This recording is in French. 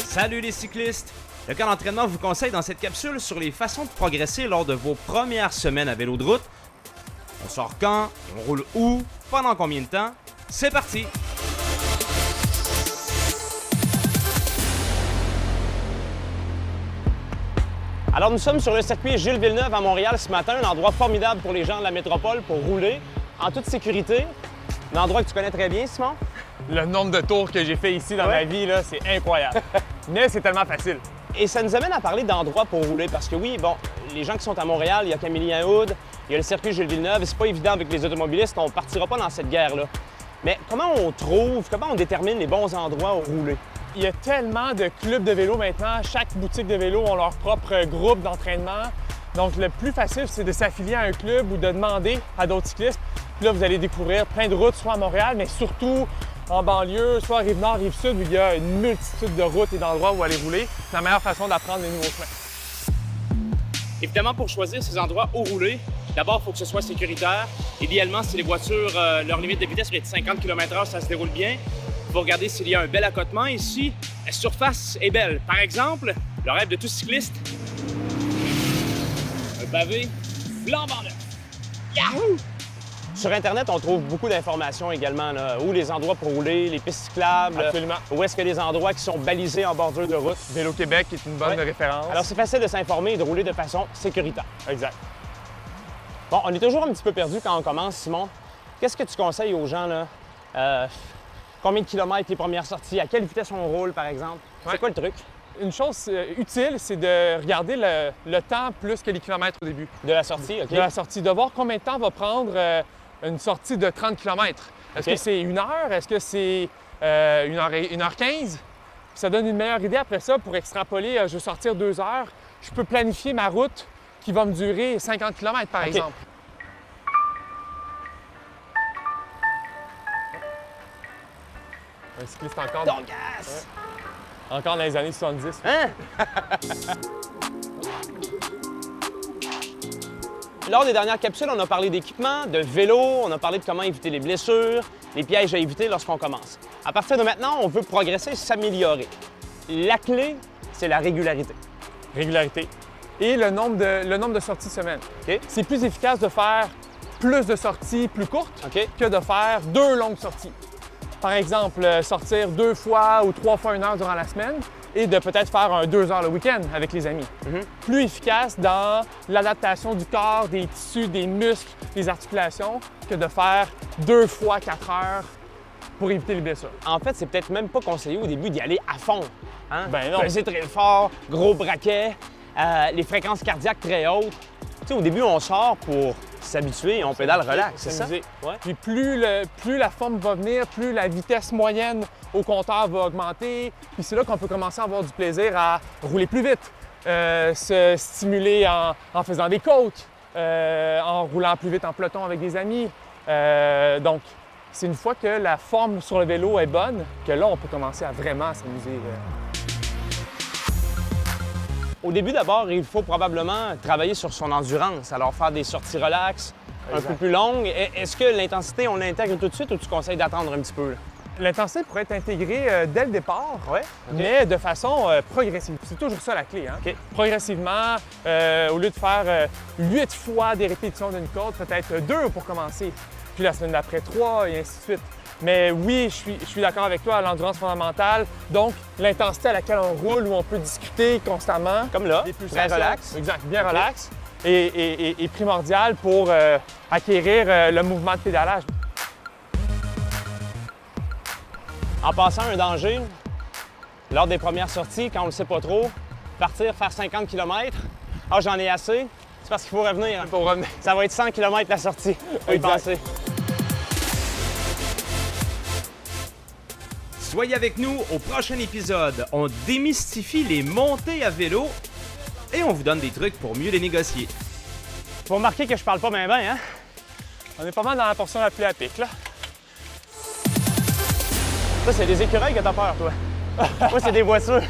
Salut les cyclistes! Le camp d'entraînement vous conseille dans cette capsule sur les façons de progresser lors de vos premières semaines à vélo de route. On sort quand? Et on roule où? Pendant combien de temps? C'est parti! Alors nous sommes sur le circuit Gilles Villeneuve à Montréal ce matin, un endroit formidable pour les gens de la métropole pour rouler en toute sécurité. Un endroit que tu connais très bien, Simon? Le nombre de tours que j'ai fait ici dans ma vie, là, c'est incroyable. Mais c'est tellement facile. Et ça nous amène à parler d'endroits pour rouler parce que oui, bon, les gens qui sont à Montréal, il y a Camillien-Houde, il y a le circuit Gilles Villeneuve, et c'est pas évident avec les automobilistes, on partira pas dans cette guerre-là. Mais comment on détermine les bons endroits où rouler? Il y a tellement de clubs de vélo maintenant. Chaque boutique de vélo a leur propre groupe d'entraînement. Donc, le plus facile, c'est de s'affilier à un club ou de demander à d'autres cyclistes. Puis là, vous allez découvrir plein de routes, soit à Montréal, mais surtout en banlieue, soit Rive-Nord, Rive-Sud, où il y a une multitude de routes et d'endroits où aller rouler. C'est la meilleure façon d'apprendre les nouveaux chemins. Évidemment, pour choisir ces endroits où rouler, d'abord, il faut que ce soit sécuritaire. Idéalement, si les voitures, leur limite de vitesse est de 50 km/h, ça se déroule bien. Il faut regarder s'il y a un bel accotement ici. La surface est belle. Par exemple, le rêve de tout cycliste, un pavé flambant neuf. Yahoo! Sur Internet, on trouve beaucoup d'informations également, là, où les endroits pour rouler, les pistes cyclables. Absolument. Où est-ce que les endroits qui sont balisés en bordure de route. Vélo-Québec est une bonne référence. Alors, c'est facile de s'informer et de rouler de façon sécuritaire. Exact. Bon, on est toujours un petit peu perdu quand on commence, Simon. Qu'est-ce que tu conseilles aux gens, là? Combien de kilomètres les premières sorties? À quelle vitesse on roule, par exemple? C'est quoi le truc? Une chose utile, c'est de regarder le temps plus que les kilomètres au début. De la sortie, OK. De la sortie, de voir combien de temps va prendre une sortie de 30 km. Est-ce que c'est 1 heure? Est-ce que c'est 1h15? Ça donne une meilleure idée après ça pour extrapoler. Je veux sortir 2 heures. Je peux planifier ma route qui va me durer 50 km, par exemple. Un cycliste encore. Donc, gaz! Ouais. Encore dans les années 70. Hein? Lors des dernières capsules, on a parlé d'équipement, de vélo, on a parlé de comment éviter les blessures, les pièges à éviter lorsqu'on commence. À partir de maintenant, on veut progresser, s'améliorer. La clé, c'est la régularité. Régularité. Et le nombre de sorties semaine. OK? C'est plus efficace de faire plus de sorties plus courtes OK? que de faire 2 longues sorties. Par exemple, sortir 2 fois ou 3 fois 1 heure durant la semaine et de peut-être faire un 2 heures le week-end avec les amis. Plus efficace dans l'adaptation du corps, des tissus, des muscles, des articulations que de faire 2 fois 4 heures pour éviter les blessures. En fait, c'est peut-être même pas conseillé au début d'y aller à fond. Hein? Ben non. Peser très fort, gros braquet, les fréquences cardiaques très hautes. Tu sais, au début, on sort pour s'habituer et on pédale relax, c'est ça? Ouais. Puis plus la forme va venir, plus la vitesse moyenne au compteur va augmenter. Puis c'est là qu'on peut commencer à avoir du plaisir à rouler plus vite, se stimuler en faisant des côtes, en roulant plus vite en peloton avec des amis. Donc, c'est une fois que la forme sur le vélo est bonne que là, on peut commencer à vraiment s'amuser. Au début, d'abord, il faut probablement travailler sur son endurance, alors faire des sorties relax, un peu plus longues. Est-ce que l'intensité, on l'intègre tout de suite ou tu conseilles d'attendre un petit peu? L'intensité pourrait être intégrée dès le départ, mais de façon progressive. C'est toujours ça la clé. Hein? OK. Progressivement, au lieu de faire 8 fois des répétitions d'une côte, peut-être 2 pour commencer, puis la semaine d'après 3 et ainsi de suite. Mais oui, je suis d'accord avec toi, l'endurance fondamentale. Donc, l'intensité à laquelle on roule, où on peut discuter constamment. Comme là, des pulsations. très relax. Exact, bien relax. Et primordial pour acquérir le mouvement de pédalage. En passant, un danger, lors des premières sorties, quand on ne le sait pas trop, partir, faire 50 km, « Ah, j'en ai assez », c'est parce qu'il faut revenir. Pour revenir. Ça va être 100 km la sortie, faut y penser. Soyez avec nous au prochain épisode. On démystifie les montées à vélo et on vous donne des trucs pour mieux les négocier. Faut remarquer que je parle pas bien, hein? On est pas mal dans la portion la plus à pic, là. Ça, c'est des écureuils que t'as peur, toi. Moi, c'est des voitures.